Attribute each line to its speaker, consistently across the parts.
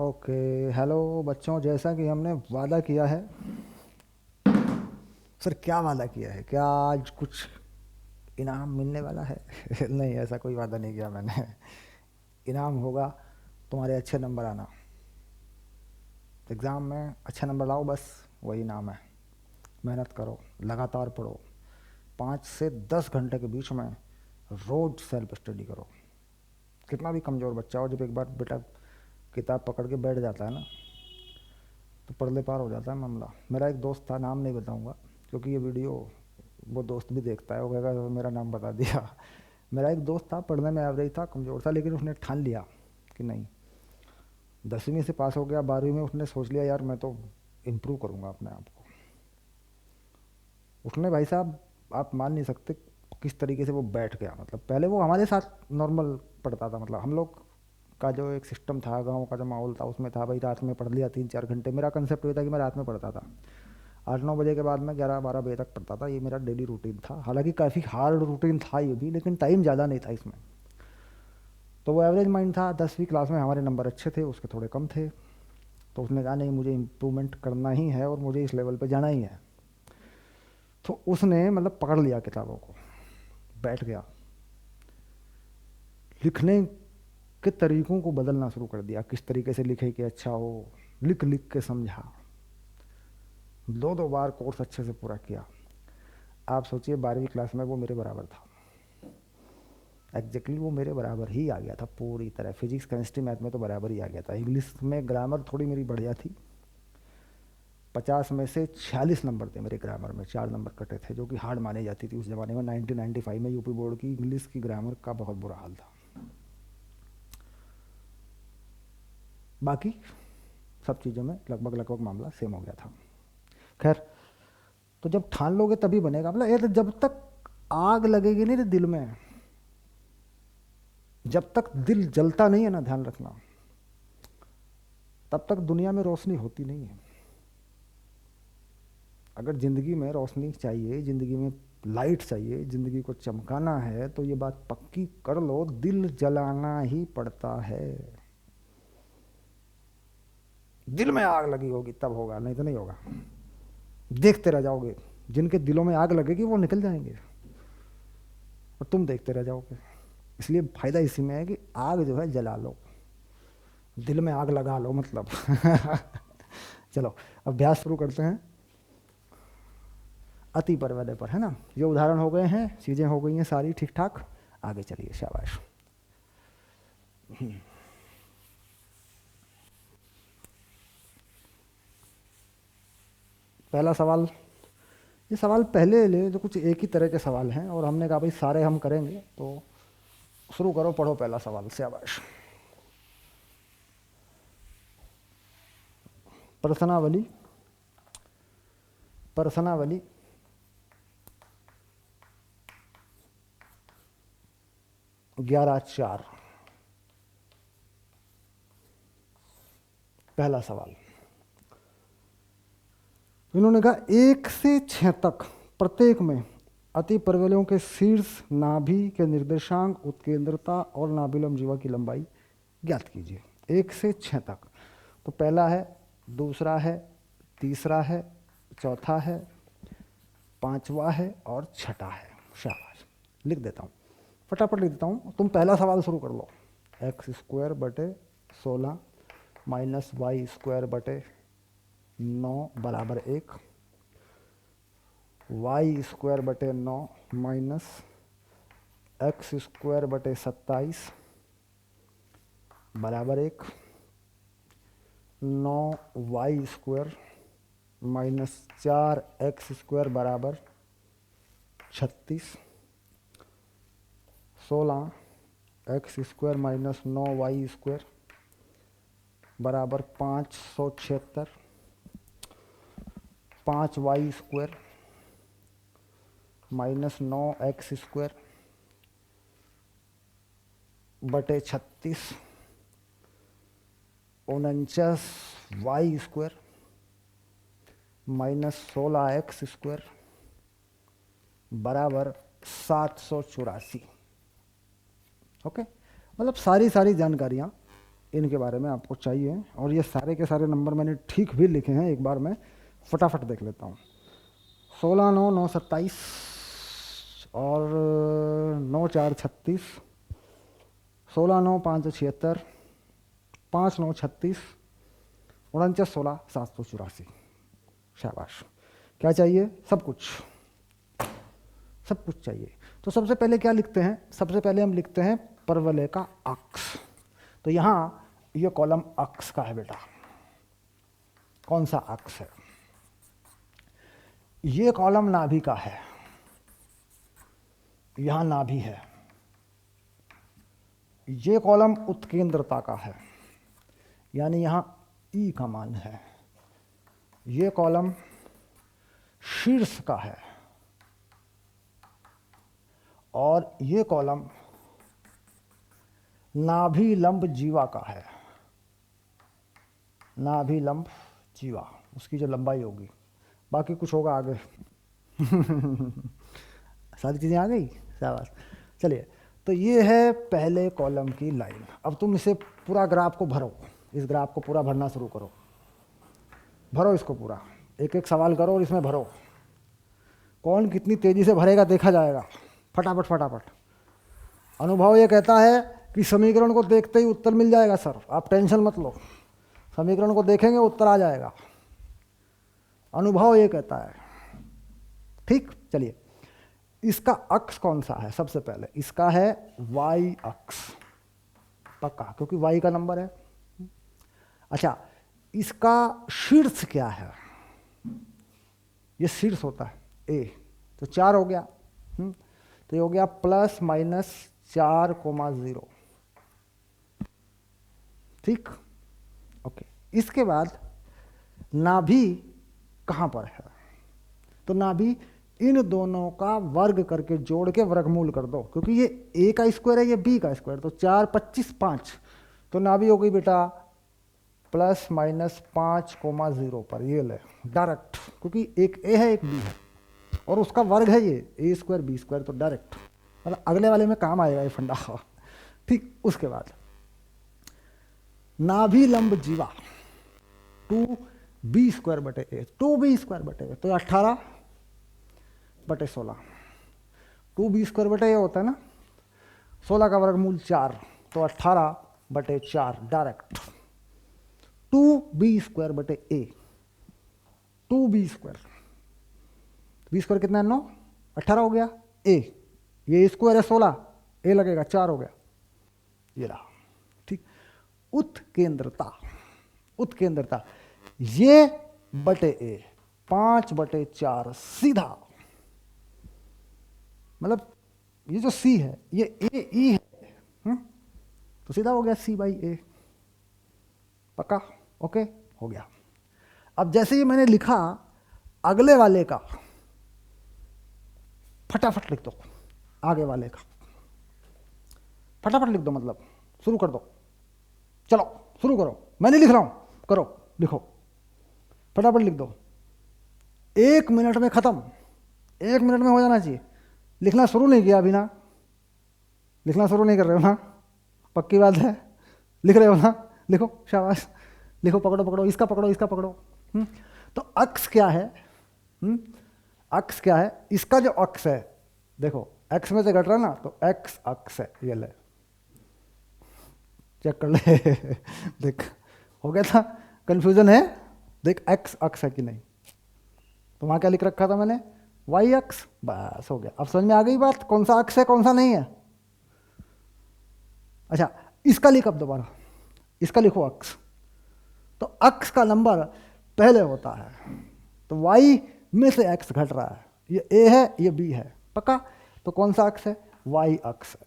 Speaker 1: Okay. Hello बच्चों, जैसा कि हमने वादा किया है। सर क्या वादा किया है? क्या आज कुछ इनाम मिलने वाला है? नहीं, ऐसा कोई वादा नहीं किया मैंने। इनाम होगा तुम्हारे अच्छे नंबर आना। एग्ज़ाम में अच्छे नंबर लाओ, बस वही इनाम है। मेहनत करो, लगातार पढ़ो, 5 से 10 घंटे के बीच में रोज़ सेल्फ स्टडी करो। कितना भी कमज़ोर बच्चा हो, जब एक बार बेटा किताब पकड़ के बैठ जाता है ना, तो पर्दे पार हो जाता है मामला। मेरा एक दोस्त था, नाम नहीं बताऊंगा क्योंकि ये वीडियो वो दोस्त भी देखता है, वो कहेगा "तो मेरा नाम बता दिया"। मेरा एक दोस्त था, पढ़ने में एवरेज था, कमज़ोर था, लेकिन उसने ठान लिया कि नहीं। 10वीं से पास हो गया, 12वीं में उसने सोच लिया यार मैं तो इम्प्रूव करूँगा अपने आप को। उसने भाई साहब, आप मान नहीं सकते किस तरीके से वो बैठ गया। मतलब पहले वो हमारे साथ नॉर्मल पढ़ता था, मतलब हम लोग का जो एक सिस्टम था, गांव का जो माहौल था, उसमें था भाई रात में पढ़ लिया 3-4 घंटे। मेरा कंसेप्ट ये था कि मैं रात में पढ़ता था, 8-9 बजे के बाद मैं 11-12 बजे तक पढ़ता था। ये मेरा डेली रूटीन था, हालांकि काफ़ी हार्ड रूटीन था ये भी, लेकिन टाइम ज़्यादा नहीं था इसमें। तो वो एवरेज माइंड था। 10वीं क्लास में हमारे नंबर अच्छे थे, उसके थोड़े कम थे। तो उसने कहा नहीं, मुझे इम्प्रूवमेंट करना ही है और मुझे इस लेवल पे जाना ही है। तो उसने मतलब पकड़ लिया किताबों को, बैठ गया, लिखने के तरीक़ों को बदलना शुरू कर दिया। किस तरीके से लिखे कि अच्छा हो, लिख लिख के समझा। 2-2 बार कोर्स अच्छे से पूरा किया। आप सोचिए 12वीं क्लास में वो मेरे बराबर था। एग्जैक्टली वो मेरे बराबर ही आ गया था पूरी तरह। फिजिक्स केमिस्ट्री मैथ में तो बराबर ही आ गया था। इंग्लिश में ग्रामर थोड़ी मेरी बढ़िया थी। 50 में से 46 नंबर थे मेरे ग्रामर में, 4 नंबर कटे थे, जो कि हार्ड मानी जाती थी उस ज़माने में। 1995 में यूपी बोर्ड की इंग्लिश की ग्रामर का बहुत बुरा हाल था। बाकी सब चीज़ों में लगभग लगभग मामला सेम हो गया था। खैर, तो जब ठान लोगे तभी बनेगा। मतलब ये तो जब तक आग लगेगी नहीं दिल में, जब तक दिल जलता नहीं है ना, ध्यान रखना, तब तक दुनिया में रोशनी होती नहीं है। अगर ज़िंदगी में रोशनी चाहिए, ज़िंदगी में लाइट चाहिए, ज़िंदगी को चमकाना है, तो ये बात पक्की कर लो, दिल जलाना ही पड़ता है। दिल में आग लगी होगी तब होगा, नहीं तो नहीं होगा। देखते रह जाओगे, जिनके दिलों में आग लगेगी वो निकल जाएंगे और तुम देखते रह जाओगे। इसलिए फ़ायदा इसी में है कि आग जो है जला लो, दिल में आग लगा लो मतलब। चलो अभ्यास शुरू करते हैं। अति पर वदय पर, है ना। ये उदाहरण हो गए हैं, चीज़ें हो गई हैं सारी ठीक ठाक। आगे चलिए, शाबाश। पहला सवाल, ये सवाल पहले ले जो कुछ एक ही तरह के सवाल हैं, और हमने कहा भाई सारे हम करेंगे, तो शुरू करो, पढ़ो पहला सवाल, शाबाश। प्रश्नावली, प्रश्नावली 11/4। पहला सवाल, इन्होंने कहा 1 से 6 तक प्रत्येक में अति परवलयों के शीर्ष नाभि के निर्देशांक, उत्केंद्रता और नाभिलम जीवा की लंबाई ज्ञात कीजिए। 1 से 6 तक। तो पहला है, दूसरा है, तीसरा है, चौथा है, पांचवा है और छठा है। शाबाश। लिख देता हूँ, फटाफट लिख देता हूँ, तुम पहला सवाल शुरू कर लो। x² बटे 16 माइनस y² बटे 9 बराबर 1। y² बटे 9 माइनस x² बटे 27 बराबर 1। 9y² माइनस 4x² बराबर 36। 16x² माइनस 9y² बराबर 576। 5y² माइनस 9x² बटे 36। 49y² माइनस 16x² बराबर 784। ओके, मतलब सारी सारी जानकारियाँ इनके बारे में आपको चाहिए, और ये सारे के सारे नंबर मैंने ठीक भी लिखे हैं, एक बार मैं फटाफट देख लेता हूँ। 16 9 9 27 और 9 4 36, 16 9 5 76, 5 9 36, 49 16 784। शाबाश। क्या चाहिए? सब कुछ, सब कुछ चाहिए। तो सबसे पहले क्या लिखते हैं? सबसे पहले हम लिखते हैं परवलय का अक्ष। तो यहाँ ये कॉलम अक्ष का है बेटा। कौन सा अक्ष है? ये कॉलम नाभि का है, यहाँ नाभि है। ये कॉलम उत्केंद्रता का है, यानी यहाँ ई का मान है। ये कॉलम शीर्ष का है, और ये कॉलम नाभि लंब जीवा का है। नाभि लंब जीवा, उसकी जो लंबाई होगी, बाकी कुछ होगा आगे। सारी चीज़ें आ गई, शाबाश। चलिए, तो ये है पहले कॉलम की लाइन। अब तुम इसे पूरा ग्राफ को भरो, इस ग्राफ को पूरा भरना शुरू करो। भरो इसको पूरा, एक एक सवाल करो और इसमें भरो। कौन कितनी तेज़ी से भरेगा देखा जाएगा। फटाफट फटाफट। अनुभव ये कहता है कि समीकरण को देखते ही उत्तर मिल जाएगा सर, आप टेंशन मत लो, समीकरण को देखेंगे उत्तर आ जाएगा। अनुभव ये कहता है। ठीक, चलिए, इसका अक्ष कौन सा है? सबसे पहले इसका है y अक्ष, पक्का, क्योंकि y का नंबर है। अच्छा, इसका शीर्ष क्या है? ये शीर्ष होता है a, तो 4 हो गया। तो ये हो गया ±4,0। ठीक, ओके। इसके बाद नाभि कहाँ पर है? तो नाभि इन दोनों का वर्ग करके जोड़ के वर्गमूल कर दो, क्योंकि ये a का स्क्वायर है, ये b का स्क्वायर, तो 4 25 5, तो नाभि हो गई बेटा ±5,0 पर। ये ले डायरेक्ट, क्योंकि एक a है एक b है और उसका वर्ग है ये a स्क्वायर b स्क्वायर, तो डायरेक्ट, मतलब अगले वाले में काम आएगा ये फंडा। ठीक, उसके बाद नाभि लंब जीवा 2b² a, 2b² a, तो 18/16। 2b² a होता है ना, 16 का वर्गमूल 4, तो 18/4 direct. 2b² a, 2b², b² कितना है? 9, 18 हो गया। a, ये स्क्वायर है 16, a लगेगा 4 हो गया, ये रहा। ठीक, उत्केंद्रता, उत्केंद्रता ये बटे a, 5/4 सीधा, मतलब ये जो c है ये a e है, तो सीधा हो गया c/a, पक्का, ओके, हो गया। अब जैसे ही मैंने लिखा अगले वाले का, फटाफट लिख दो आगे वाले का, फटाफट लिख दो, मतलब शुरू कर दो। चलो शुरू करो, मैं नहीं लिख रहा हूं, करो, लिखो, फटाफट लिख दो। 1 मिनट में खत्म, 1 मिनट में हो जाना चाहिए। लिखना शुरू नहीं किया अभी ना? लिखना शुरू नहीं कर रहे हो ना? पक्की बात है, लिख रहे हो ना? लिखो, शाबाश, लिखो, पकड़ो पकड़ो, इसका पकड़ो, इसका पकड़ो। तो अक्ष क्या है? अक्ष क्या है? इसका जो अक्ष है, देखो एक्स में से घट रहा है ना, तो एक्स अक्ष है, ये ले, चेक कर ले। देख, हो गया था, कंफ्यूजन है? देख एक्स अक्ष है कि नहीं, तो वहां क्या लिख रखा था मैंने? वाई अक्ष, बस हो गया। अब समझ में आ गई बात, कौन सा अक्ष है कौन सा नहीं है। अच्छा, इसका लिख अब दोबारा, इसका लिखो अक्ष। तो अक्ष का नंबर पहले होता है, तो y में से x घट रहा है, ये a है ये b है, पक्का। तो कौन सा अक्ष है? y अक्ष है,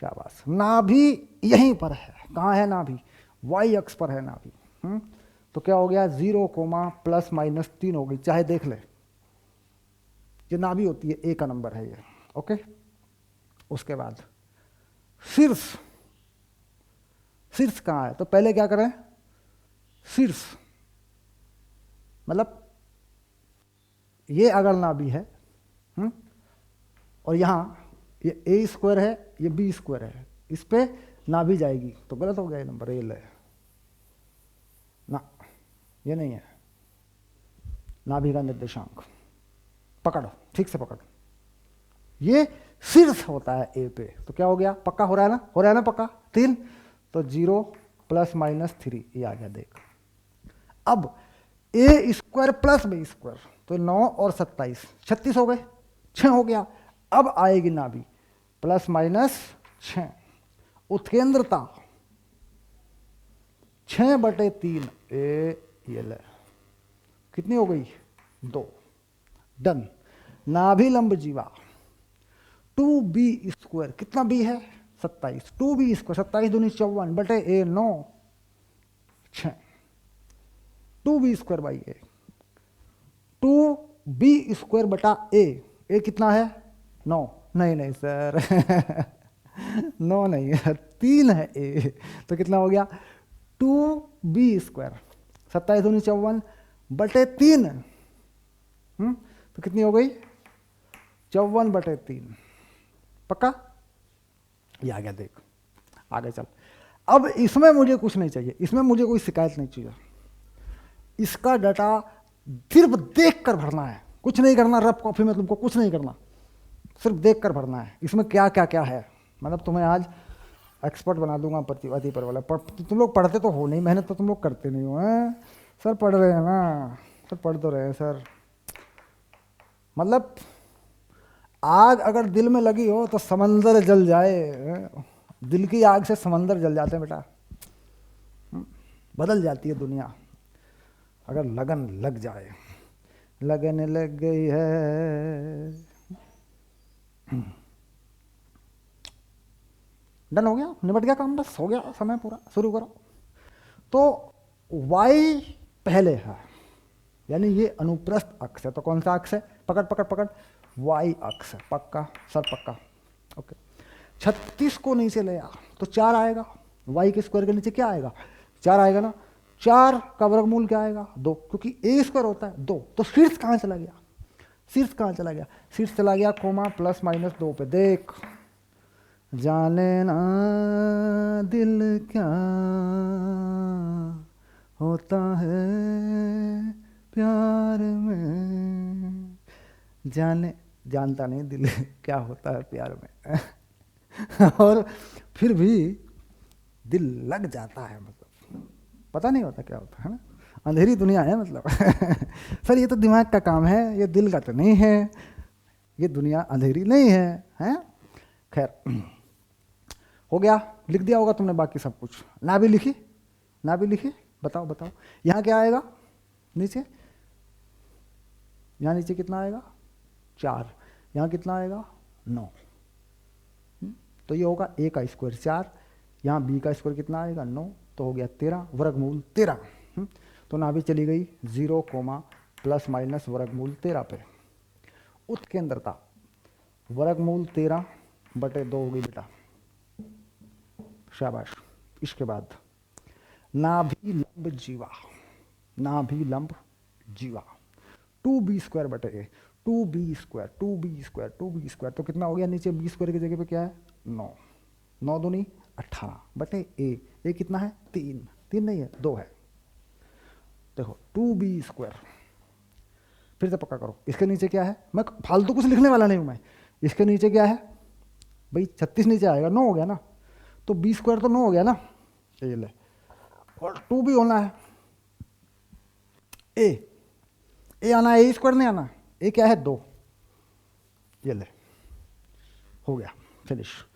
Speaker 1: शाबाश। नाभि यहीं पर है, कहाँ है नाभि? y अक्ष पर है नाभि। तो क्या हो गया? 0, ±3 हो गई, चाहे देख ले, ये नाभि होती है, a का नंबर है ये, ओके। उसके बाद शीर्ष, शीर्ष कहाँ है? तो पहले क्या करें? शीर्ष मतलब ये अगर नाभि है, और यहाँ ये a² है, ये b² है, इस पे ना भी जाएगी तो गलत हो गया ये नंबर, ये ले ना, ये नहीं है नाभि का निर्देशांक। पकड़, ठीक से पकड़, ये शीर्ष होता है ए पे, तो क्या हो गया, पक्का हो रहा है ना, हो रहा है ना पक्का, 3, तो 0 + -3 ये आ गया देख। अब ए स्क्वायर प्लस बी स्क्वायर, तो 9 और 27 36 हो गए, 6 हो गया। अब आएगी नाभि ±6, उत्केंद्रता 6/3 ए, ये ले कितनी हो गई, 2, डन। नाभि लंब जीवा 2b², कितना b है, 27, 2b², 27 दूनी 54 बटे ए 9, 6, 2b² बाई ए, 2b² बटा ए कितना है, 9, नहीं सर 9 नहीं है, 3 है ए, तो कितना हो गया, 2b², 27 दूनी 54 बटे 3, तो कितनी हो गई, 54/3, पक्का, ये आ गया देख। आगे चल, अब इसमें मुझे कुछ नहीं चाहिए, इसमें मुझे कोई शिकायत नहीं चाहिए, इसका डाटा सिर्फ देख कर भरना है, कुछ नहीं करना, रफ कॉपी में तुमको कुछ नहीं करना, सिर्फ देख कर भरना है इसमें क्या क्या क्या है। मतलब तुम्हें आज एक्सपर्ट बना दूंगा प्रतिवादी पर वाला। तुम लोग पढ़ते तो हो नहीं, मेहनत तो तुम लोग करते नहीं हो, हैं सर, पढ़ रहे हैं ना सर, पढ़ तो रहे हैं सर। मतलब आग अगर दिल में लगी हो तो समंदर जल जाए, दिल की आग से समंदर जल जाते हैं बेटा, बदल जाती है दुनिया अगर लगन लग जाए। लगन लग गई है, डन हो गया, निपट गया काम, बस हो गया, समय पूरा, शुरू करो। तो y पहले है, यानी ये अनुप्रस्थ अक्ष है, तो कौन सा अक्ष है, पकड़ पकड़ पकड़, y अक्ष है, पक्का सर, पक्का, ओके। 36 को नीचे ले आ तो 4 आएगा, y के स्क्वायर के नीचे क्या आएगा, 4 आएगा ना, 4 का वर्गमूल क्या आएगा, 2, क्योंकि a² होता है 2, तो शीर्ष कहाँ चला गया, शीर्ष कहाँ चला गया, शीर्ष चला गया कोमा ±2 पे, देख। जाने ना दिल क्या होता है प्यार में, जानता नहीं दिल क्या होता है प्यार में और फिर भी दिल लग जाता है, मतलब पता नहीं होता क्या होता है ना, अंधेरी दुनिया है मतलब सर ये तो दिमाग का काम है, ये दिल का तो नहीं है, ये दुनिया अंधेरी नहीं है, हैं। खैर हो गया, लिख दिया होगा तुमने बाकी सब कुछ, ना भी लिखी, बताओ यहाँ क्या आएगा, नीचे, यहाँ नीचे कितना आएगा, 4, यहाँ कितना आएगा, 9, तो ये होगा a का स्क्वायर 4, यहाँ b का स्क्वायर कितना आएगा, 9, तो हो गया 13, वर्गमूल 13, तो नाभि चली गई 0, ± वर्गमूल 13 पे। उत्केंद्रता वर्गमूल 13/2 होगी बेटा, शाबाश। इसके बाद नाभि लंब जीवा 2b² बटे ए, 2b², तो कितना हो गया, नीचे b² की जगह पे क्या है, 9, 9 दूनी 18 बटे ए कितना है, 3 नहीं है, 2 है। देखो 2b², फिर से पक्का करो, इसके नीचे क्या है, मैं फालतू कुछ लिखने वाला नहीं हूं मैं, इसके नीचे क्या है भाई, 36 नीचे आएगा, 9 हो गया ना, तो b² तो 9 हो गया ना, ये ले, और 2 भी होना है, ए आना है, a² नहीं आना, ए क्या है, 2, ये ले, हो गया, फिनिश।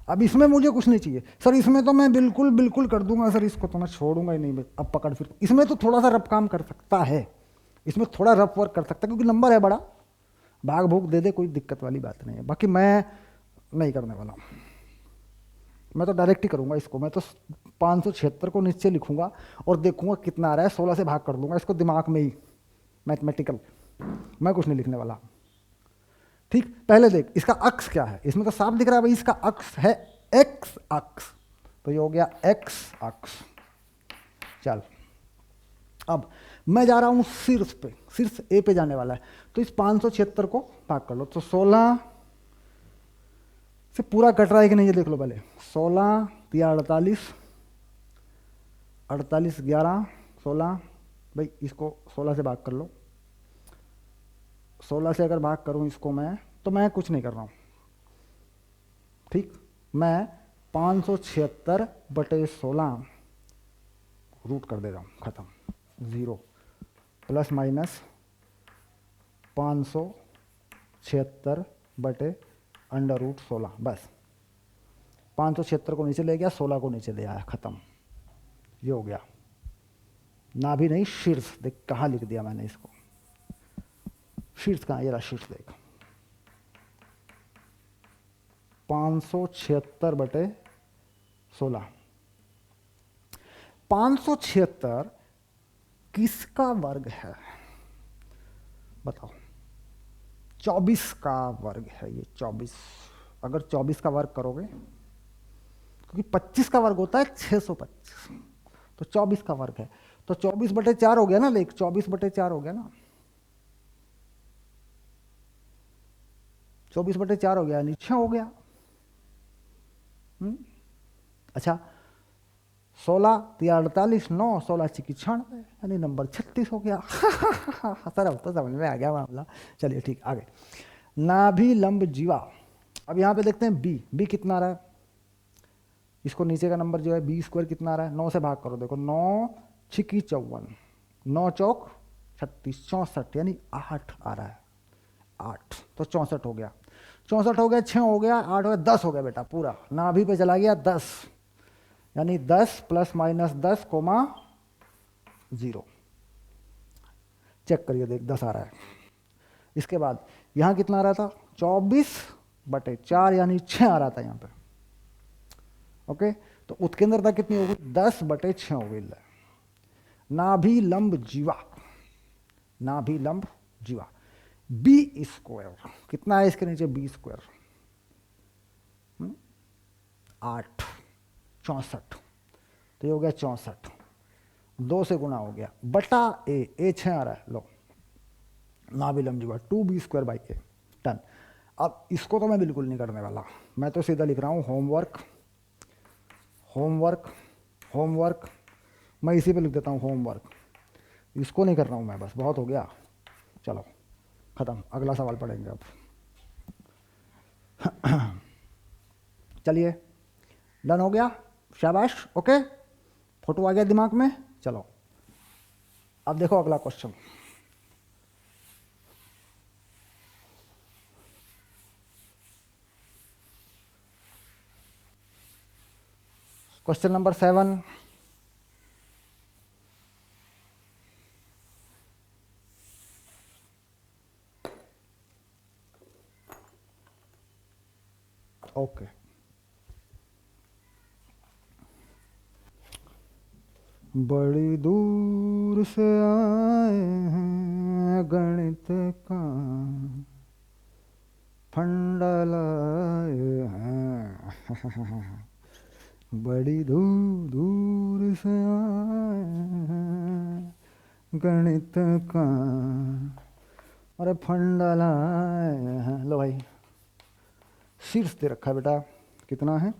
Speaker 1: अब इसमें मुझे कुछ नहीं चाहिए सर, इसमें तो मैं बिल्कुल कर दूंगा सर, इसको तो मैं छोड़ूंगा ही नहीं। अब पकड़, फिर इसमें तो थोड़ा सा रफ काम कर सकता है, इसमें थोड़ा रफ वर्क कर सकता है, क्योंकि नंबर है बड़ा, भाग भूख दे दे, कोई दिक्कत वाली बात नहीं है। बाकी मैं नहीं करने वाला हूँ, मैं तो डायरेक्ट ही करूँगा इसको, मैं तो 576 को नीचे लिखूंगा और देखूंगा कितना आ रहा है, 16 से भाग कर दूंगा इसको दिमाग में ही, मैथमेटिकल, मैं कुछ नहीं लिखने वाला। ठीक, पहले देख इसका अक्ष क्या है, इसमें तो साफ दिख रहा है भाई, इसका अक्ष है x अक्ष, तो ये हो गया x अक्ष। चल अब मैं जा रहा हूं शीर्ष पे, शीर्ष ए पे जाने वाला है, तो इस 576 को भाग कर लो, तो 16 से पूरा कट रहा है कि नहीं ये देख लो पहले। 16 या 48, 48 11 16, भाई इसको 16 से भाग कर लो। 16 से अगर भाग करूं इसको मैं, तो मैं कुछ नहीं कर रहा हूं, ठीक। मैं 576/16 रूट कर दे रहा हूं, खत्म, 0 प्लस माइनस 576/√16, बस 576 को नीचे ले गया, 16 को नीचे ले आया, खत्म, ये हो गया। ना भी नहीं, शीर्ष देख कहाँ लिख दिया मैंने इसको, शीर्ष कहाँ, ये रहा शीर्ष देख, 576/16। 576 किसका वर्ग है बताओ? 24 का वर्ग है ये, 24। अगर 24 का वर्ग करोगे, क्योंकि 25 का वर्ग होता है 625, तो 24 का वर्ग है, तो 24/4 हो गया ना, देख 24/4 हो गया ना, 24/4 हो गया, नीचे हो गया। अच्छा, 16 या 48 9, 16 चिकी 96, यानी नंबर 36 हो गया। सर अब तो समझ में आ गया मामला। चलिए ठीक, आगे। नाभि लंब जीवा, अब यहाँ पे देखते हैं बी कितना आ रहा है, इसको नीचे का नंबर जो है b² कितना आ रहा है, 9 से भाग करो, देखो 9 छिकी 54, 9 चौक 36, 64, यानी 8 आ रहा है, 8, तो 64 हो गया, 64 हो गया, 6 हो गया, 8 हो गया, 10 हो गया बेटा पूरा, नाभि पे चला गया 10, यानी 10 + -10, 0। चेक करिए, देख 10 आ रहा है। इसके बाद यहाँ कितना आ रहा था, 24/4, यानी 6 आ रहा था यहाँ पे, ओके। तो उत्केंद्रता कितनी हो गई, 10/6 हो गई। नाभि लंब जीवा, नाभि लंब जीवा, b² कितना है इसके नीचे, b², 8, 64, तो ये हो गया 64, 2 से गुणा हो गया, बटा a 6 आ रहा है, लो नाभि लंब जीवा 2b²/a, टन। अब इसको तो मैं बिल्कुल नहीं करने वाला, मैं तो सीधा लिख रहा हूँ होमवर्क, होमवर्क, होमवर्क, मैं इसी पे लिख देता हूँ होमवर्क, इसको नहीं कर रहा हूँ मैं, बस बहुत हो गया, चलो खत्म, अगला सवाल पढ़ेंगे अब। चलिए, डन हो गया, शाबाश, ओके, फोटो आ गया दिमाग में। चलो अब देखो अगला क्वेश्चन। Question number 7, okay. बड़ी दूर से आए हैं गणित का फंडा लाए हैं, बड़ी दूर दूर से आए हैं गणित का, अरे फंडा लाए हैं। लो भाई, शीर्ष दे रखा है बेटा, कितना है,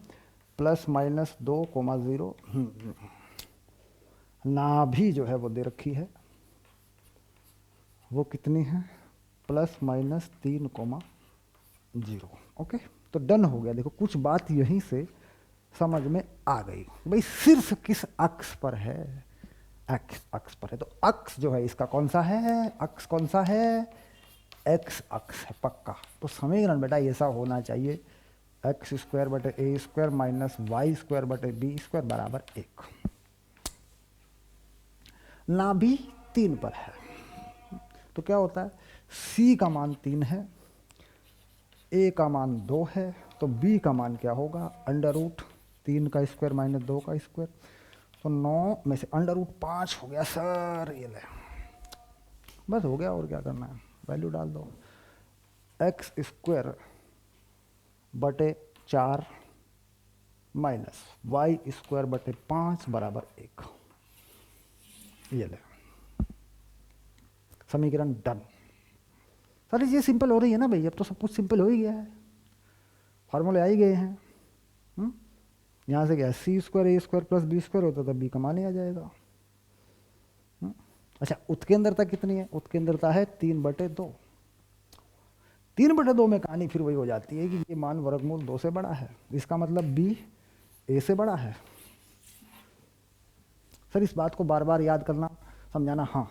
Speaker 1: +-2, 0। नाभि जो है वो दे रखी है, वो कितनी है, +-3, 0, ओके। तो डन हो गया। देखो कुछ बात यहीं से समझ में आ गई, भाई शीर्ष किस अक्ष पर है, एक्स अक्ष पर है, तो अक्ष जो है इसका कौन सा है, अक्ष कौन सा है, एक्स अक्ष है पक्का। तो समीकरण बेटा ऐसा होना चाहिए, x² बटे a² माइनस y² बटे b² बराबर 1। नाभि 3 पर है, तो क्या होता है, c का मान 3 है, a का मान 2 है, तो b का मान क्या होगा, √3 का स्क्वायर माइनस 2 का स्क्वायर, तो 9 में से √5 हो गया सर, ये ले, बस हो गया, और क्या करना है, वैल्यू डाल दो, x² बटे 4 माइनस y² बटे 5 बराबर 1, ये ले, समीकरण डन। सर ये सिंपल हो रही है ना भाई, अब तो सब कुछ सिंपल हो ही गया है, फार्मूले आ ही गए हैं। यहाँ से क्या सी स्क्वायर ए स्क्वायर प्लस बी स्क्वायर होता था, बी का मान ही आ जाएगा। अच्छा, उत्केंद्रता कितनी है? उत्केंद्रता है 3/2। 3/2 में कहानी फिर वही हो जाती है कि ये मान वर्गमूल 2 से बड़ा है, इसका मतलब बी ए से बड़ा है। सर इस बात को बार बार याद करना, समझाना, हाँ,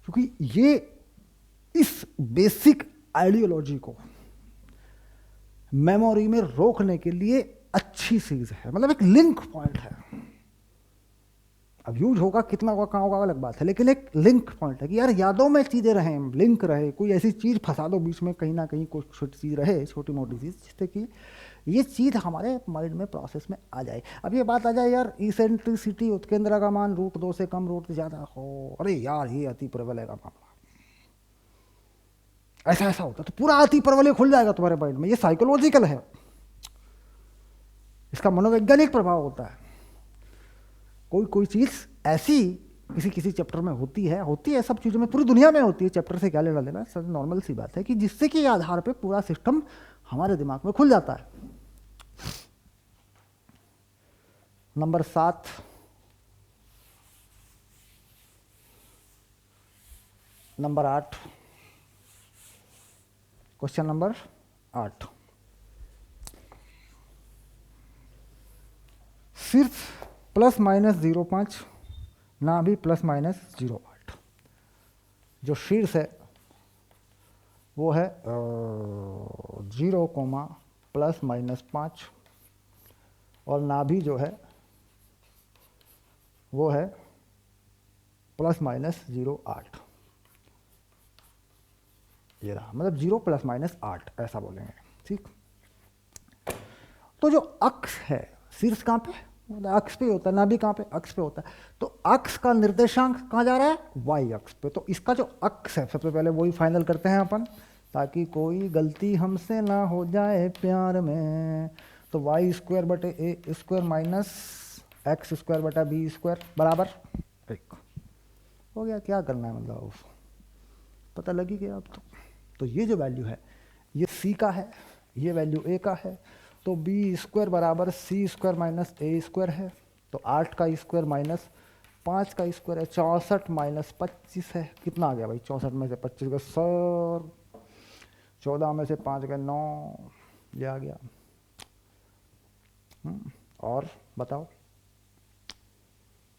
Speaker 1: क्योंकि ये इस बेसिक आइडियोलॉजी को मेमोरी में रोकने के लिए अच्छी चीज है, मतलब एक लिंक पॉइंट है। अब यूज होगा कितना होगा कहाँ होगा अलग बात है, लेकिन एक लिंक पॉइंट है कि यार यादों में चीजें रहें, लिंक रहे, कोई ऐसी चीज फंसा दो बीच में, कहीं ना कहीं कोई छोटी चीज रहे, छोटी मोटी चीज, जिससे कि ये चीज हमारे माइंड में प्रोसेस में आ जाए। अब ये बात आ जाए यार इसेंट्रिसिटी उत्केंद्र का मान √2 से कम √2 ज्यादा हो, अरे यार ये अति प्रबल का मामला, ऐसा ऐसा होता तो पूरा अति प्रबल खुल जाएगा तुम्हारे माइंड में। ये साइकोलॉजिकल है, इसका मनोवैज्ञानिक प्रभाव होता है। कोई कोई चीज ऐसी किसी किसी चैप्टर में होती है, सब चीजों में, पूरी दुनिया में होती है, चैप्टर से क्या लेना देना, सब नॉर्मल सी बात है कि जिससे कि आधार पे पूरा सिस्टम हमारे दिमाग में खुल जाता है। नंबर 7, नंबर 8, क्वेश्चन नंबर 8, सिर्फ +-0.5 ना भी +-0.8। जो शीर्ष है वो है 0, +-5 और नाभि जो है वो है +-0.8। ये रहा, मतलब 0 +-8 ऐसा बोलेंगे, ठीक। तो जो अक्ष है, शीर्ष कहाँ पे, अक्ष पे होता है, नाभि कहाँ पे, अक्ष पे होता है। तो अक्ष का निर्देशांक कहाँ जा रहा है, वाई अक्ष पे। तो इसका जो अक्ष है, सबसे पहले वही फाइनल करते हैं अपन, ताकि कोई गलती हमसे ना हो जाए प्यार में। तो y² / a² - x² / b² बराबर 1 हो गया। क्या करना है, मतलब पता लगी गया अब तो ये जो वैल्यू है ये c का है, ये वैल्यू a का है, तो b² बराबर c² - a² है। तो 8 का स्क्वायर माइनस 5 का स्क्वायर है, 64 - 25 है। कितना आ गया भाई, 64 में से 25 गए सर, 14 में से 5 गए 9, ये आ गया। और बताओ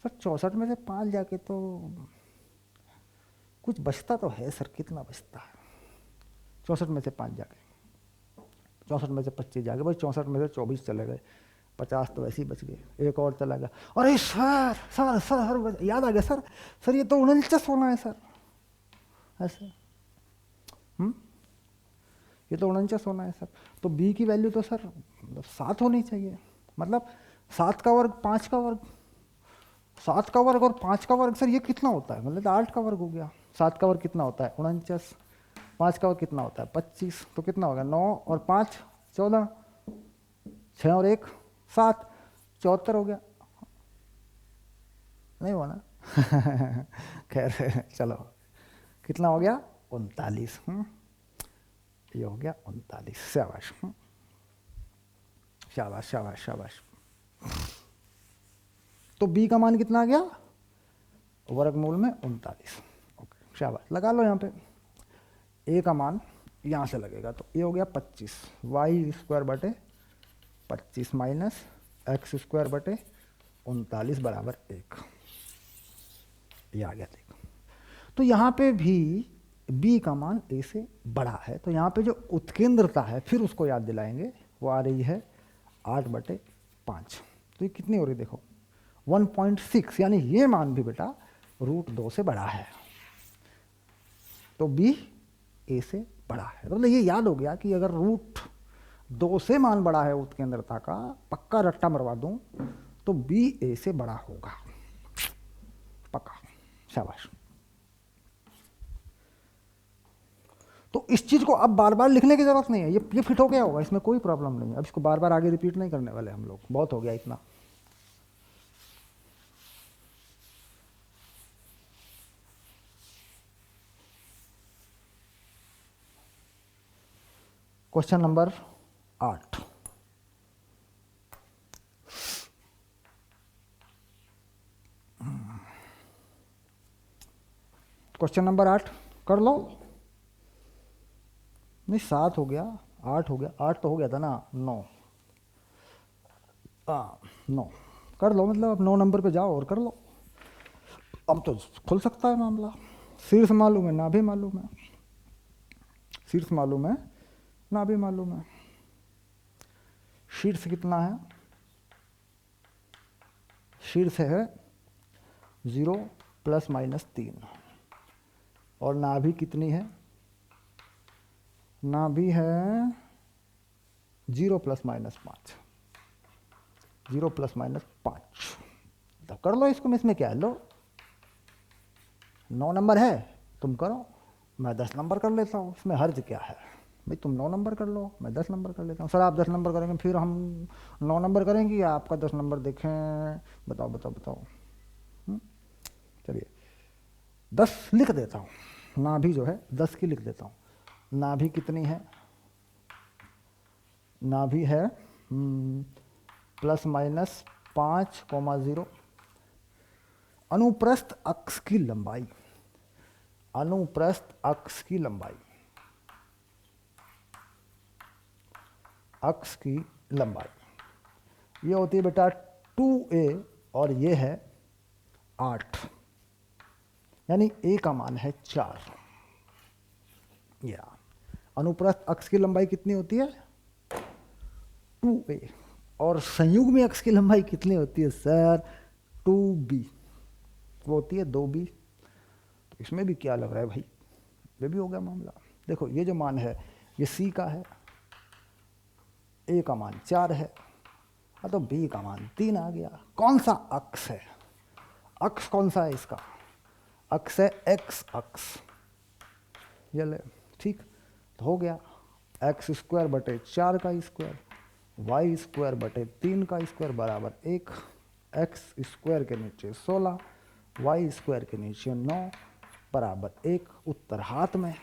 Speaker 1: सर, 64 में से 5 जाके तो कुछ बचता तो है सर, कितना बचता है? 64 में से 5 जाके, 64 में से 25 जाके भाई, 64 में से 24 चले गए, 50 तो वैसे ही बच गए, एक और चला गया। अरे सर सर सर सर याद आ गया सर, सर ये तो 49 होना है सर, ऐसे ये तो 49 होना है सर। तो बी की वैल्यू तो सर मतलब 7 होनी चाहिए, मतलब 7 का वर्ग 5 का वर्ग, 7 का वर्ग और 5 का वर्ग सर ये कितना होता है, मतलब 8 का वर्ग हो गया। 7 का वर्ग कितना होता है 49, 5 का वर्ग कितना होता है 25, तो कितना होगा 9 और 5 14, 6 और 1 7, 74 हो गया। नहीं हुआ ना खैर चलो, कितना हो गया 39। ये हो गया 39। शाबाश शाबाश शाबाश शाबाश। तो बी का मान कितना आ गया, वर्गमूल में 39। ओके शाबाश, लगा लो यहाँ पे। ए का मान यहाँ से लगेगा, तो ये हो गया 25, y² / 25 माइनस x² / 39 बराबर 1। ये आ गया, देखो। तो यहाँ पे भी b का मान a से बड़ा है, तो यहाँ पे जो उत्केंद्रता है फिर उसको याद दिलाएंगे, वो आ रही है 8/5। तो ये कितनी हो रही देखो 1.6, यानी ये मान भी बेटा √2 से बड़ा है। तो b a से बड़ा है, तो मतलब ये याद हो गया कि अगर √2 से मान बड़ा है उत्केंद्रता का, पक्का रट्टा मरवा दूं, तो b a से बड़ा होगा, पक्का। शाबाश। तो इस चीज को अब बार बार लिखने की जरूरत नहीं है, ये फिट हो गया होगा, इसमें कोई प्रॉब्लम नहीं है। अब इसको बार बार आगे रिपीट नहीं करने वाले हम लोग, बहुत हो गया इतना। Question number 8। क्वेश्चन नंबर 8 कर लो। नहीं 7 हो गया, 8 हो गया, 8 तो हो गया था ना, 9। हाँ 9 कर लो, मतलब अब 9 नंबर पे जाओ और कर लो। अब तो खुल सकता है मामला। शीर्ष मालूम है, ना भी मालूम है। शीर्ष मालूम है, ना भी मालूम है। शीर्ष कितना है? शीर्ष है 0 प्लस माइनस 3। और नाभि कितनी है? नाभि है 0 प्लस माइनस 5। 0 plus minus 5। तो कर लो इसको, इसमें क्या है, लो 9 नंबर है, तुम करो, मैं 10 नंबर कर लेता हूँ, इसमें हर्ज क्या है भाई? तुम 9 नंबर कर लो, मैं 10 नंबर कर लेता हूँ। सर आप 10 नंबर करेंगे, फिर हम 9 नंबर करेंगे या आपका 10 नंबर देखें? बताओ बताओ बताओ। चलिए 10 लिख देता हूँ, नाभि जो है 10 की लिख देता हूँ। नाभि कितनी है? नाभि है प्लस माइनस 5,0। अनुप्रस्थ अक्ष की लंबाई, अनुप्रस्थ अक्ष की लंबाई, अक्ष की लंबाई ये होती है बेटा 2a और ये है 8, यानी a का मान है 4। या अनुप्रस्थ अक्ष की लंबाई कितनी होती है? 2a। और संयुग्मी अक्ष की लंबाई कितनी होती है सर? 2b। वो होती है 2b। तो इसमें भी क्या लग रहा है भाई, ये भी हो गया मामला। देखो ये जो मान है ये c का है, a का मान 4 है, तो b का मान 3 आ गया। कौन सा अक्ष है? अक्ष कौन सा है इसका? अक्ष है x अक्ष। ये ले, ठीक तो हो गया x स्क्वायर बटे 4 का स्क्वायर, y स्क्वायर बटे 3 का स्क्वायर बराबर 1। x स्क्वायर के नीचे 16, y स्क्वायर के नीचे 9 बराबर 1। उत्तर हाथ में।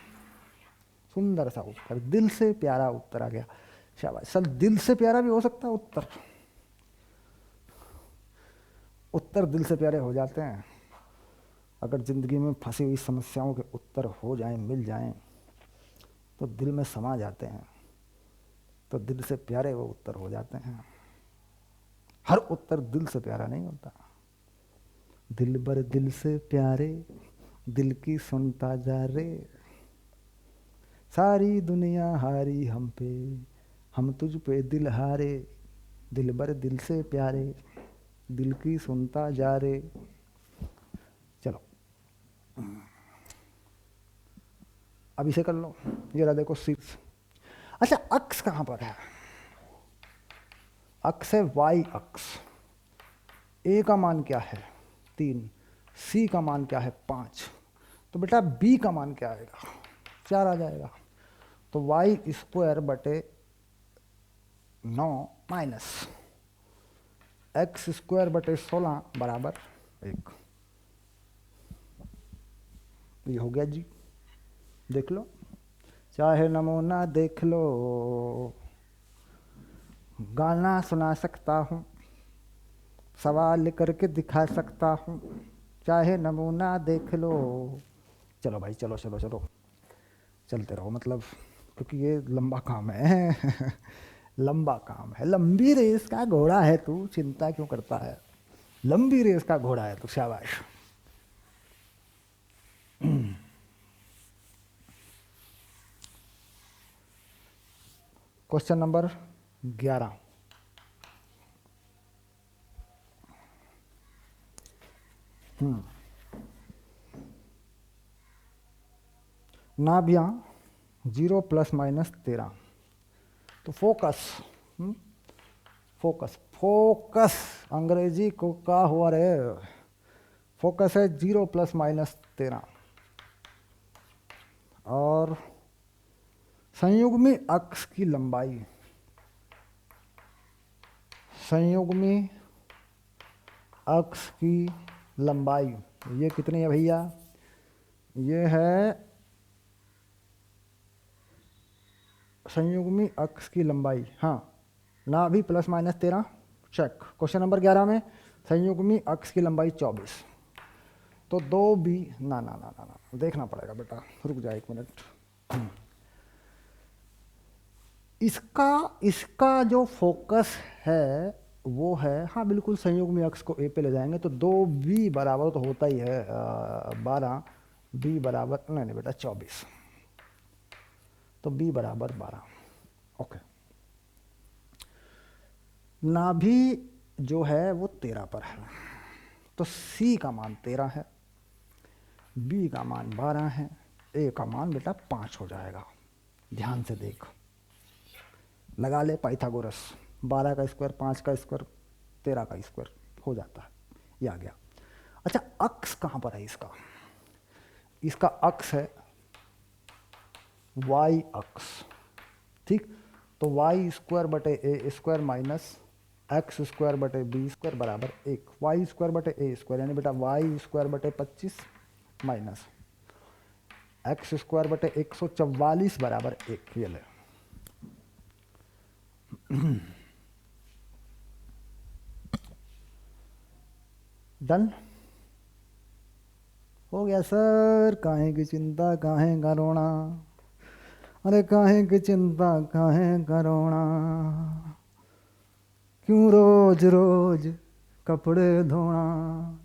Speaker 1: सुंदर सा उत्तर, दिल से प्यारा उत्तर आ गया। शाबाश सर, दिल से प्यारा भी हो सकता है उत्तर। उत्तर दिल से प्यारे हो जाते हैं। अगर ज़िंदगी में फंसी हुई समस्याओं के उत्तर हो जाएं, मिल जाएं, तो दिल में समा जाते हैं, तो दिल से प्यारे वो उत्तर हो जाते हैं। हर उत्तर दिल से प्यारा नहीं होता। दिल बर दिल से प्यारे, दिल की सुनता जा रे, सारी दुनिया हारी हम पे, हम तुझ पे दिल हारे। दिल बर दिल से प्यारे, दिल की सुनता जा रे। चलो अब इसे कर लो। ये रहा देखो शीर्ष। अच्छा अक्ष कहाँ पर है? अक्ष है y अक्ष। a का मान क्या है? 3। c का मान क्या है? 5। तो बेटा b का मान क्या आएगा? 4 आ जाएगा। तो y स्क्वायर बटे 9 माइनस x स्क्वायर बटे 16 बराबर 1। ये हो गया जी, देख लो, चाहे नमूना देख लो, गाना सुना सकता हूँ, सवाल करके दिखा सकता हूँ, चाहे नमूना देख लो। चलो भाई चलो चलो चलो, चलते रहो, मतलब क्योंकि ये लंबा काम है लंबा काम है, लंबी रेस का घोड़ा है तू, चिंता क्यों करता है? लंबी रेस का घोड़ा है तू, शाबाश। Question number 11। नाभियाँ 0 plus minus 13। तो फोकस, फोकस फोकस अंग्रेजी को का हुआ रे? फोकस है 0 प्लस माइनस 13। और संयुग्मी अक्ष की लंबाई, संयुग्मी अक्ष की लंबाई ये कितनी है भैया? ये है संयुग्मी अक्ष की लंबाई, हाँ नाभि plus minus 13, check. Question number 11 में संयुग्मी अक्ष की लंबाई 24, तो 2b, ना ना ना ना ना देखना पड़ेगा बेटा, रुक जा 1 मिनट। इसका इसका जो फोकस है वो है, हाँ बिल्कुल संयुग्मी अक्ष को ए पे ले जाएंगे तो 2b बराबर तो होता ही है 12, b बराबर नहीं नहीं बेटा 24, तो b बराबर 12। ओके, नाभि जो है वो 13 पर है, तो c का मान 13 है, b का मान 12 है, a का मान बेटा 5 हो जाएगा। ध्यान से देख, लगा ले पाइथागोरस, 12 का स्क्वायर 5 का स्क्वायर 13 का स्क्वायर हो जाता है, ये आ गया। अच्छा, अक्ष कहाँ पर है इसका? इसका अक्ष है y अक्ष, ठीक। तो y स्क्वायर बटे ए स्क्वायर माइनस एक्स स्क्वायर बटे बी स्क्वायर बराबर 1, वाई स्क्वायर बटे ए स्क्वायर, यानी बेटा वाई स्क्वायर बटे 25 माइनस एक्स स्क्वायर बटे 144 बराबर 1, ये ले। डन हो गया सर। काहे की चिंता काहे का रोना, अरे काहे की चिंता काहे का रोना, क्यों रोज रोज कपड़े धोना।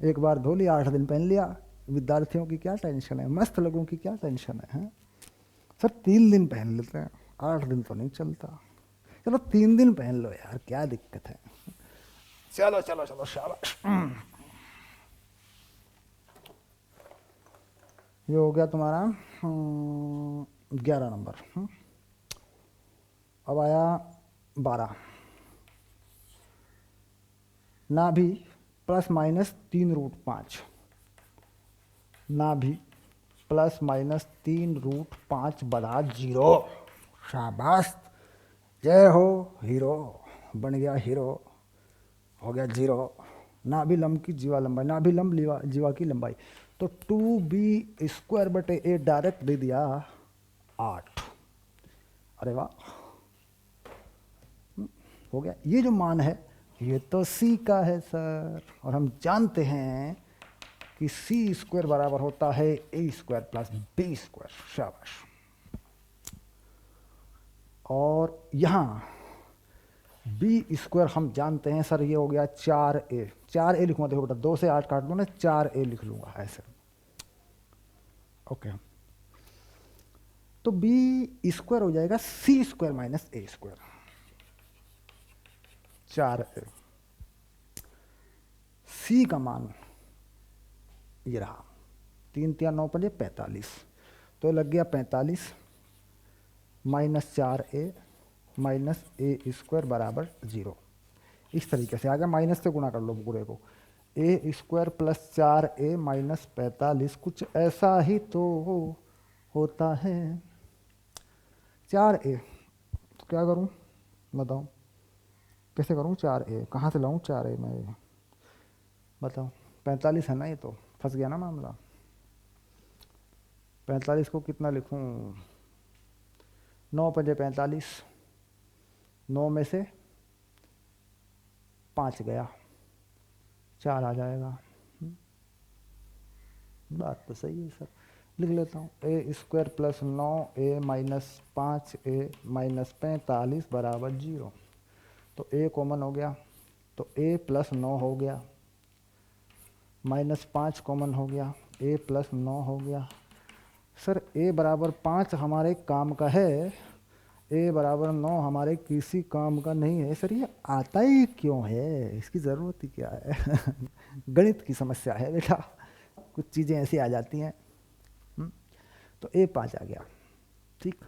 Speaker 1: एक बार धो लिया 8 दिन पहन लिया, विद्यार्थियों की क्या टेंशन है, मस्त लोगों की क्या टेंशन है, हैं? सर 3 दिन पहन लेते हैं, 8 दिन तो नहीं चलता। चलो 3 दिन पहन लो यार, क्या दिक्कत है। चलो चलो चलो शाबाश। ये हो गया तुम्हारा 11 नंबर। अब आया 12, नाभि प्लस माइनस 3√5, नाभि प्लस माइनस 3√5 बटा 0। शाबाश, जय हो हीरो, बन गया हीरो, हो गया 0। नाभि लंब की जीवा लंबाई, नाभि लंब जीवा की लंबाई, तो 2b स्क्वायर बटे ए डायरेक्ट दे दिया 8। अरे वाह, हो गया। ये जो मान है ये तो c का है सर, और हम जानते हैं कि c स्क्वायर बराबर होता है a square plus b square. शाबाश। और यहाँ b स्क्वायर हम जानते हैं सर, ये हो गया 4a, 4a लिखूंगा, देखो बेटा 2 से 8 काट दो ना, 4a लिख लूंगा ऐसे। ओके, तो b स्क्वायर हो जाएगा c square minus a square, 4a। c का मान ये रहा, 3 3 9 5 45, तो लग गया 45 माइनस 4a माइनस ए स्क्वायर बराबर 0। इस तरीके से आ गया, माइनस से गुणा कर लो पूरे को, ए स्क्वायर प्लस 4a माइनस 45, कुछ ऐसा ही तो होता है। 4a तो क्या करूं बताओ, कैसे करूं 4a, कहाँ से लाऊं 4a मैं, बताओ 45 है ना, ये तो फंस गया ना मामला। 45 को कितना लिखूं, 9 पंजे 45, 9 में से 5 गया, 4 आ जाएगा। बात तो सही है सर, लिख लेता हूँ, a square plus 9a minus 5a minus 45 बराबर 0। तो a कॉमन हो गया, तो a प्लस 9 हो गया, माइनस 5 कॉमन हो गया, a प्लस 9 हो गया। सर a बराबर 5 हमारे काम का है, a बराबर 9 हमारे किसी काम का नहीं है। सर ये आता ही क्यों है, इसकी ज़रूरत ही क्या है। गणित की समस्या है बेटा, कुछ चीज़ें ऐसी आ जाती हैं। तो a 5 आ गया, ठीक।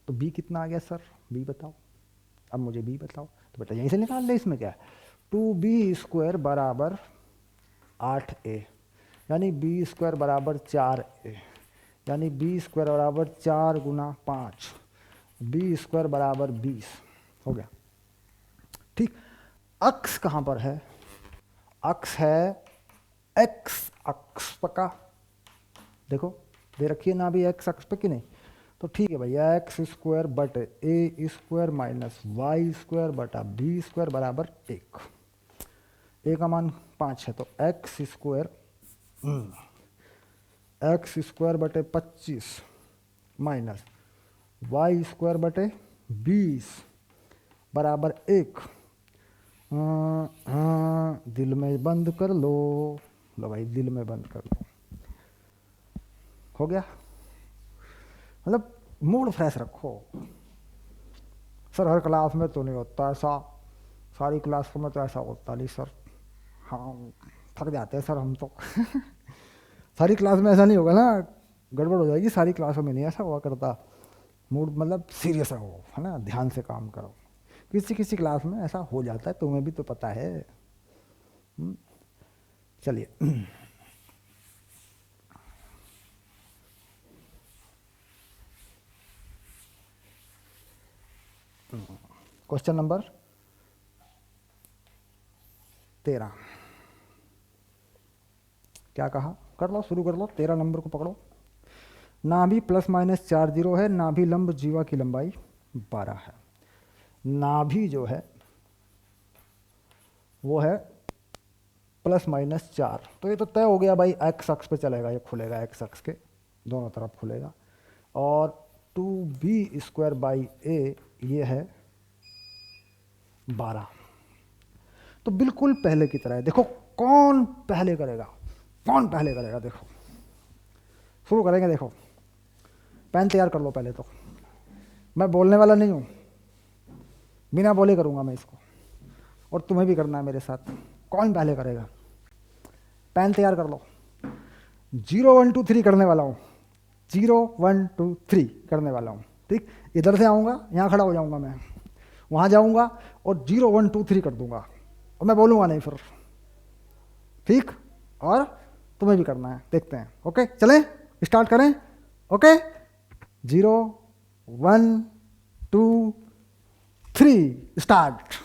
Speaker 1: तो b कितना आ गया सर, b बताओ, अब मुझे b बताओ। तो बेटा यहीं से निकाल ले, इसमें क्या है, 2b स्क्वायर बराबर 8a, यानी b स्क्वायर बराबर 4a, यानी b स्क्वायर बराबर 4 गुना 5, b स्क्वायर बराबर 20 हो गया, ठीक। अक्ष कहाँ पर है, अक्ष है x अक्ष पका, देखो दे रखी है ना अभी x अक्ष पे कि नहीं, तो ठीक है भैया, एक्स स्क्वायर बटे ए स्क्वायर माइनस वाई स्क्वायर बटा बी स्क्वायर बराबर 1। ए का मान 5 है, तो एक्स स्क्वायर बटे 25 माइनस वाई स्क्वायर बटे 20 बराबर 1। दिल में बंद कर लो भाई, दिल में बंद कर लो। हो गया, मतलब मूड फ्रेश रखो। सर हर क्लास में तो नहीं होता ऐसा, सारी क्लास में तो ऐसा होता नहीं सर, हाँ थक जाते हैं सर हम तो। सारी क्लास में ऐसा नहीं होगा ना, गड़बड़ हो जाएगी, सारी क्लासों में नहीं ऐसा हुआ करता। मूड मतलब सीरियस रहो, है ना, ध्यान से काम करो। किसी किसी क्लास में ऐसा हो जाता है, तुम्हें भी तो पता है। चलिए, क्वेश्चन नंबर 13। क्या कहा, कर लो, शुरू कर लो, 13 नंबर को पकड़ो। नाभि प्लस माइनस 4 जीरो है, नाभि लंब जीवा की लंबाई 12 है। नाभि जो है वो है प्लस माइनस 4, तो ये तो तय हो गया भाई, एक्स अक्ष पे चलेगा, ये खुलेगा एक्स अक्ष के दोनों तरफ खुलेगा। और 2b स्क्वायर बाई ए ये है 12। तो बिल्कुल पहले की तरह है, देखो कौन पहले करेगा, कौन पहले करेगा, देखो शुरू करेंगे। देखो पेन तैयार कर लो पहले तो, मैं बोलने वाला नहीं हूँ, बिना बोले करूँगा मैं इसको, और तुम्हें भी करना है मेरे साथ। कौन पहले करेगा, पेन तैयार कर लो। 0 1 2 3 करने वाला हूँ, 0 1 2 3 करने वाला हूँ, ठीक। इधर से आऊँगा, यहाँ खड़ा हो जाऊँगा मैं, वहाँ जाऊँगा और 0 1 2 3 कर दूँगा, और मैं बोलूँगा नहीं फिर, ठीक। और तुम्हें भी करना है, देखते हैं। ओके चलें, स्टार्ट करें। Okay 0 1 2 3 start.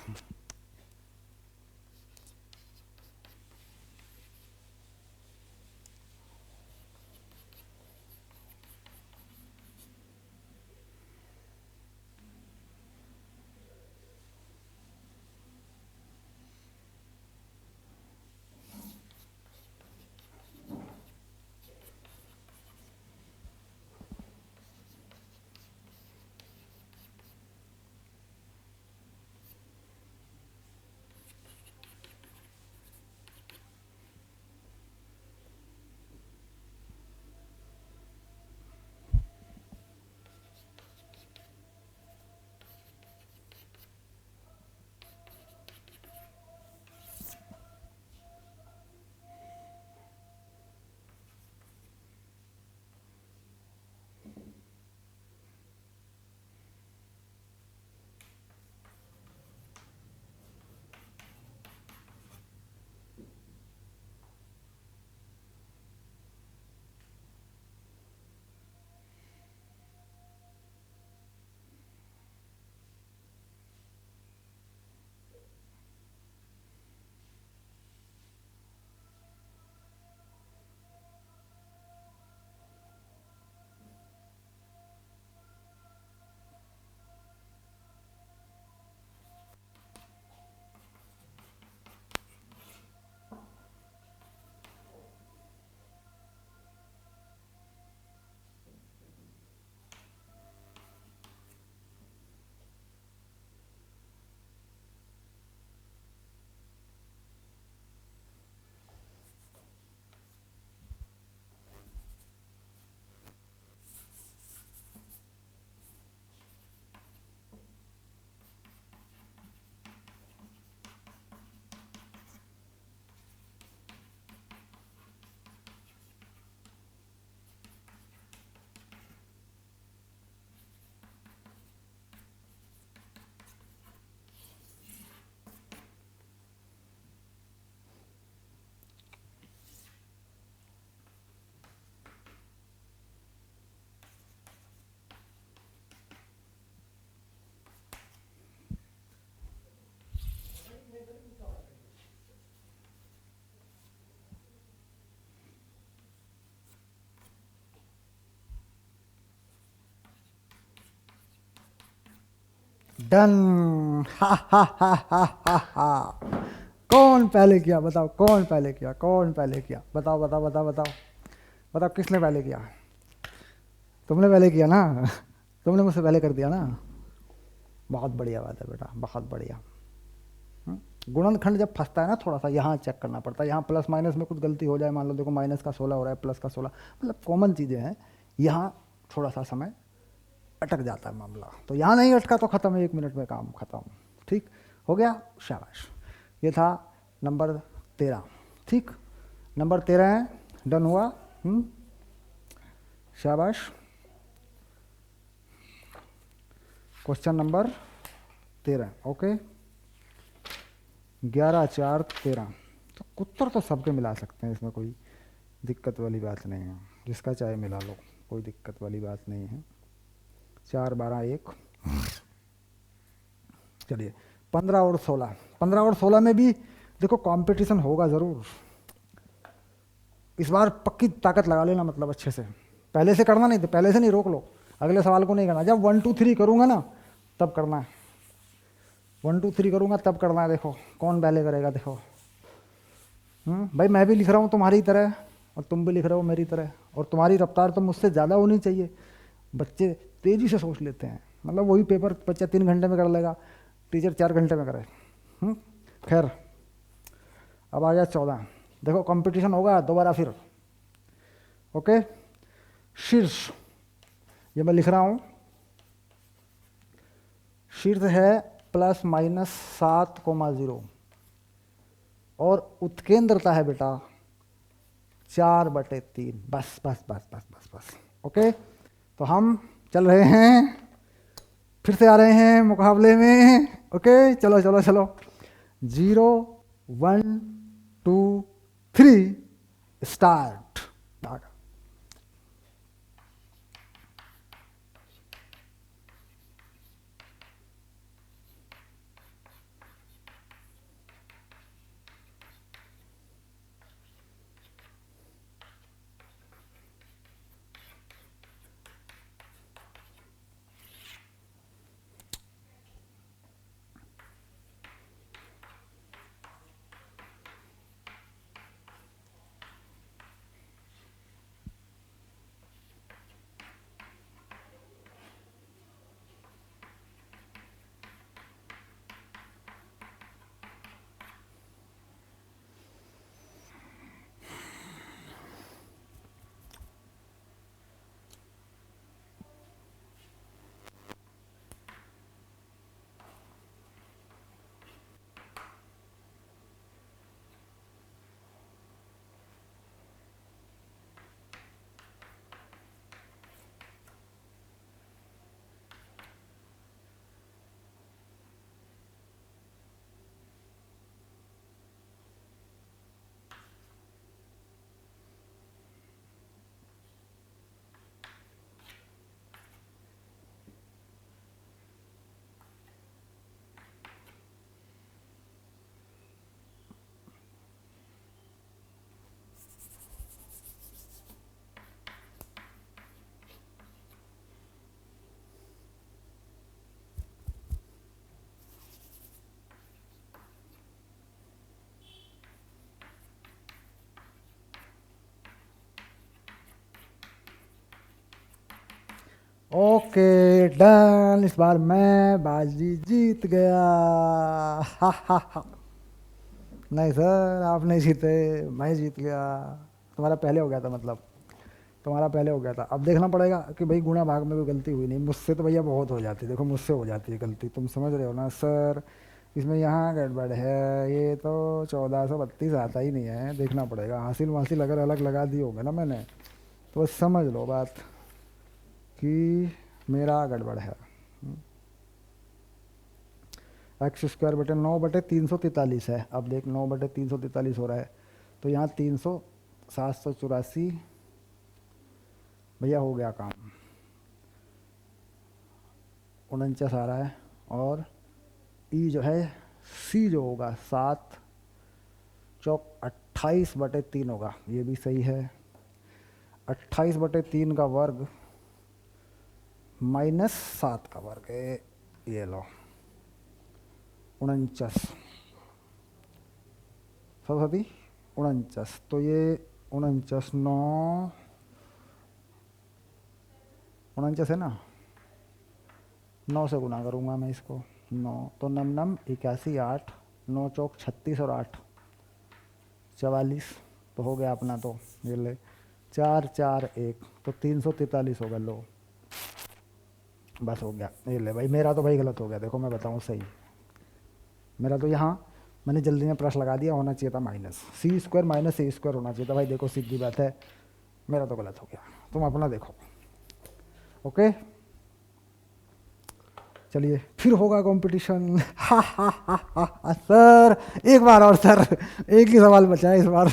Speaker 1: डन। हा हा हा हा हा हा। कौन पहले किया बताओ, कौन पहले किया, कौन पहले किया, बताओ बताओ बताओ बताओ बताओ, किसने पहले किया? तुमने पहले किया ना तुमने मुझसे पहले कर दिया ना। बहुत बढ़िया बात है बेटा, बहुत बढ़िया। गुणनखंड जब फंसता है ना थोड़ा सा, यहाँ चेक करना पड़ता है। यहाँ प्लस माइनस में कुछ गलती हो जाए, मान लो देखो माइनस का 16 हो रहा है, प्लस का 16, मतलब कॉमन चीज़ें हैं। यहाँ थोड़ा सा समय अटक जाता है मामला। तो यहाँ नहीं अटका तो ख़त्म है, 1 मिनट में काम ख़त्म। ठीक हो गया, शाबाश। ये था नंबर 13। ठीक, नंबर 13 है, डन हुआ। शाबाश। Question number 13, okay. 11, 4, 13। तो उत्तर तो सबके मिला सकते हैं, इसमें कोई दिक्कत वाली बात नहीं है, जिसका चाहे मिला लो, कोई दिक्कत वाली बात नहीं है। 4, 12, 1। चलिए 15 और 16, 15 और 16 में भी देखो कंपटीशन होगा ज़रूर। इस बार पक्की ताकत लगा लेना, मतलब अच्छे से। पहले से करना नहीं तो पहले से नहीं, रोक लो, अगले सवाल को नहीं करना। जब 1 2 3 करूँगा ना तब करना है, 1 2 3 करूँगा तब करना है। देखो कौन पहले करेगा, देखो। भाई मैं भी लिख रहा हूँ तुम्हारी तरह, और तुम भी लिख रहे हो मेरी तरह, और तुम्हारी रफ्तार तो मुझसे ज़्यादा होनी चाहिए। बच्चे तेज़ी से सोच लेते हैं, मतलब वही पेपर बच्चा 3 घंटे में कर लेगा, टीचर 4 घंटे में करे। खैर, अब आ गया 14। देखो कंपटीशन होगा दोबारा फिर, ओके। शीर्ष, ये मैं लिख रहा हूँ, शीर्ष है ±7,0, और उत्केंद्रता है बेटा 4/3। बस बस बस बस बस बस, ओके। तो हम चल रहे हैं, फिर से आ रहे हैं मुकाबले में, ओके। चलो चलो चलो, 0 1 2 3 स्टार्ट। ओके डन, इस बार मैं बाजी जीत गया। हा हा हा। नहीं सर, आप नहीं जीते, मैं जीत गया। तुम्हारा पहले हो गया था, मतलब तुम्हारा पहले हो गया था। अब देखना पड़ेगा कि भाई गुणा भाग में कोई गलती हुई नहीं। मुझसे तो भैया बहुत हो जाती है, देखो मुझसे हो जाती है गलती, तुम समझ रहे हो ना सर। इसमें यहाँ गड़बड़ है, ये तो 1432 आता ही नहीं है। देखना पड़ेगा, हासिल वासिल अगर अलग लगा दी होंगे ना मैंने, तो बस समझ लो बात कि मेरा गड़बड़ है। x² 9/343 है। अब देख 9/343 हो रहा है, तो यहाँ 300 784 भैया हो गया काम, 49 आ रहा है। और ई जो है, सी जो होगा 7 चौक 28/3 होगा, ये भी सही है। 28/3 का वर्ग -7 का वर्ग है, ये लो। 49 सरस्वती 49, तो ये 49 9 49 है ना, 9 से गुना करूँगा मैं इसको, 9 तो नम नम 81 8 9 चौक 36 और 8 44, तो हो गया अपना। तो ये ले 4 4 1 तो 343 हो गया। लो बस हो गया। ये ले भाई, मेरा तो भाई गलत हो गया, देखो मैं बताऊँ सही। मेरा तो यहाँ मैंने जल्दी में प्लस लगा दिया, होना चाहिए था माइनस, सी स्क्वायर माइनस सी स्क्वायर होना चाहिए था भाई। देखो सीधी बात है, मेरा तो गलत हो गया, तुम अपना देखो। ओके चलिए फिर होगा कंपटीशन। हा हा हा हा सर, एक बार और सर, एक ही सवाल बचा है इस बार।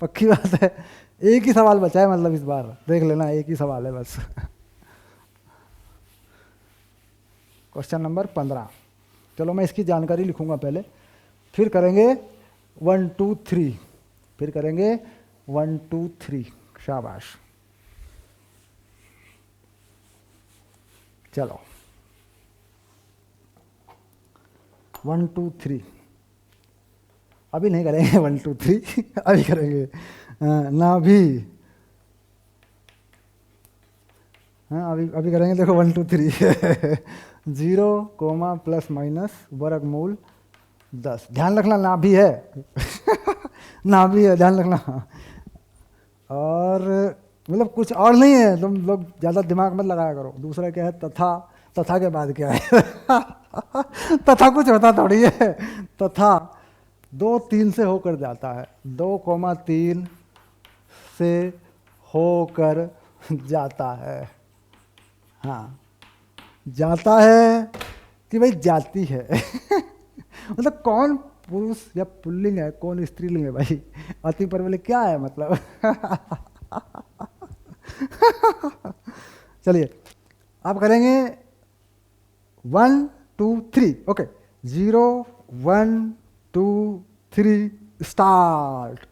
Speaker 1: पक्की बात है, एक ही सवाल बचा है, मतलब इस बार देख लेना, एक ही सवाल है बस। Question number 15। चलो मैं इसकी जानकारी लिखूंगा पहले, फिर करेंगे 1 2 3, फिर करेंगे 1 2 3। शाबाश, चलो 1 2 3 अभी नहीं करेंगे। 1 2 3 अभी करेंगे ना भी। हाँ अभी अभी करेंगे, देखो 1 2 3। 0 कोमा प्लस माइनस वर्गमूल 10, ध्यान रखना ना भी है। ना भी है, ध्यान रखना। और मतलब कुछ और नहीं है, तुम लोग ज़्यादा दिमाग मत लगाया करो। दूसरा क्या है, तथा, तथा के बाद क्या है। तथा कुछ होता थोड़ी है। तथा 2 3 से होकर जाता है, 2 3 से होकर जाता है। हाँ जाता है कि भाई जाती है। मतलब कौन पुरुष या पुल्लिंग है, कौन स्त्रीलिंग है भाई, अति पर बोले क्या है मतलब। चलिए आप करेंगे 1 2 3। Okay 0 1 2 3 start.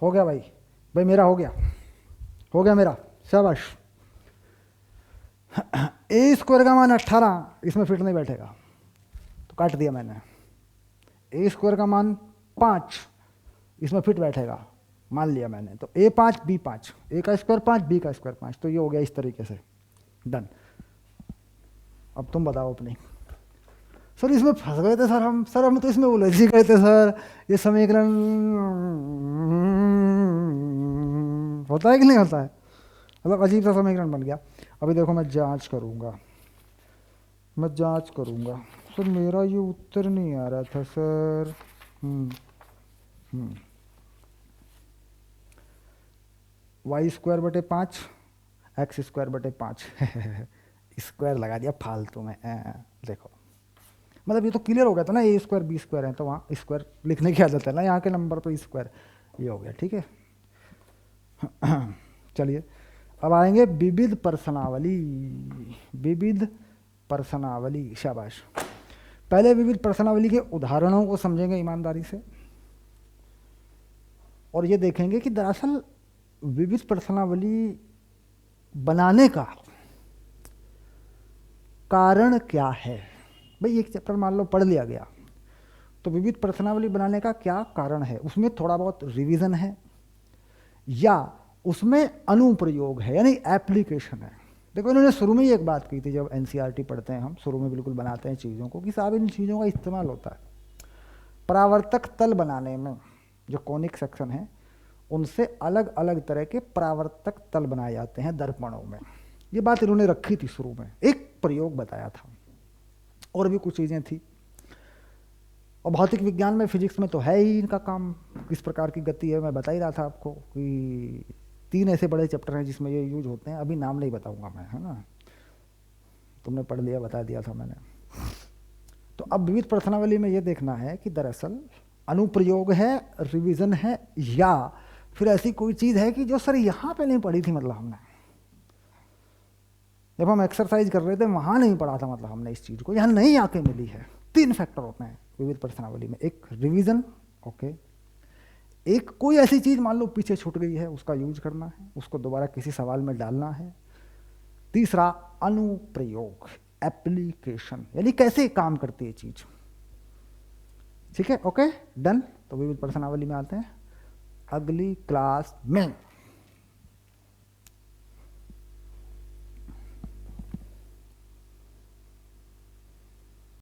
Speaker 1: हो गया भाई, भाई मेरा हो गया, हो गया मेरा, शाबाश। ए स्क्वायर का मान 18, इसमें फिट नहीं बैठेगा तो काट दिया मैंने। ए स्क्वायर का मान 5, इसमें फिट बैठेगा, मान लिया मैंने। तो A5 B5, ए का स्क्वायर 5 बी का स्क्वायर 5, तो ये हो गया इस तरीके से, डन। अब तुम बताओ अपनी। सर इसमें फंस गए थे सर हम तो इसमें उलझ ही गए थे सर, ये समीकरण होता है कि नहीं होता है, मतलब अजीब सा समीकरण बन गया। अभी देखो मैं जांच करूंगा, मैं जांच करूंगा। सर मेरा ये उत्तर नहीं आ रहा था सर। वाई स्क्वायर बटे 5 एक्स स्क्वायर बटे 5 स्क्वायर लगा दिया फालतू में। देखो मतलब ये तो क्लियर हो गया था ना, ए स्क्वायर बी स्क्वायर है तो वहाँ स्क्वायर लिखने की आदत है ना, यहाँ के नंबर पे स्क्वायर, ये हो गया ठीक है। चलिए अब आएंगे विविध प्रश्नावली, विविध प्रश्नावली, शाबाश। पहले विविध प्रश्नावली के उदाहरणों को समझेंगे ईमानदारी से, और ये देखेंगे कि दरअसल विविध प्रश्नावली बनाने का कारण क्या है। भाई एक चैप्टर मान लो पढ़ लिया गया, तो विविध प्रश्नावली बनाने का क्या कारण है, उसमें थोड़ा बहुत रिवीजन है या उसमें अनुप्रयोग है यानी एप्लीकेशन है। देखो इन्होंने शुरू में ही एक बात की थी, जब एनसीईआरटी पढ़ते हैं हम, शुरू में बिल्कुल बनाते हैं चीज़ों को, कि साहब इन चीज़ों का इस्तेमाल होता है परावर्तक तल बनाने में। जो कॉनिक सेक्शन है उनसे अलग अलग तरह के परावर्तक तल बनाए जाते हैं दर्पणों में। ये बात इन्होंने रखी थी शुरू में, एक प्रयोग बताया था, और भी कुछ चीज़ें थी। और भौतिक विज्ञान में, फिजिक्स में तो है ही इनका काम, किस प्रकार की गति है। मैं बता ही रहा था आपको कि 3 ऐसे बड़े चैप्टर हैं जिसमें ये यूज होते हैं, अभी नाम नहीं बताऊंगा मैं, है ना, तुमने पढ़ लिया, बता दिया था मैंने। तो अब विविध प्रश्नावली में ये देखना है कि दरअसल अनुप्रयोग है, रिवीजन है, या फिर ऐसी कोई चीज़ है कि जो सर यहाँ पे नहीं पढ़ी थी, मतलब हमने जब हम एक्सरसाइज कर रहे थे वहाँ नहीं पढ़ा था, मतलब हमने इस चीज़ को यहाँ नहीं आके मिली है। 3 फैक्टर होते हैं विविध प्रश्नावली में, एक रिवीजन, ओके, एक कोई ऐसी चीज़ मान लो पीछे छूट गई है, उसका यूज करना है, उसको दोबारा किसी सवाल में डालना है, तीसरा अनुप्रयोग, एप्लीकेशन, यानी कैसे काम करती है चीज़। ठीक है, ओके, डन। तो विविध प्रश्नावली में आते हैं अगली क्लास में।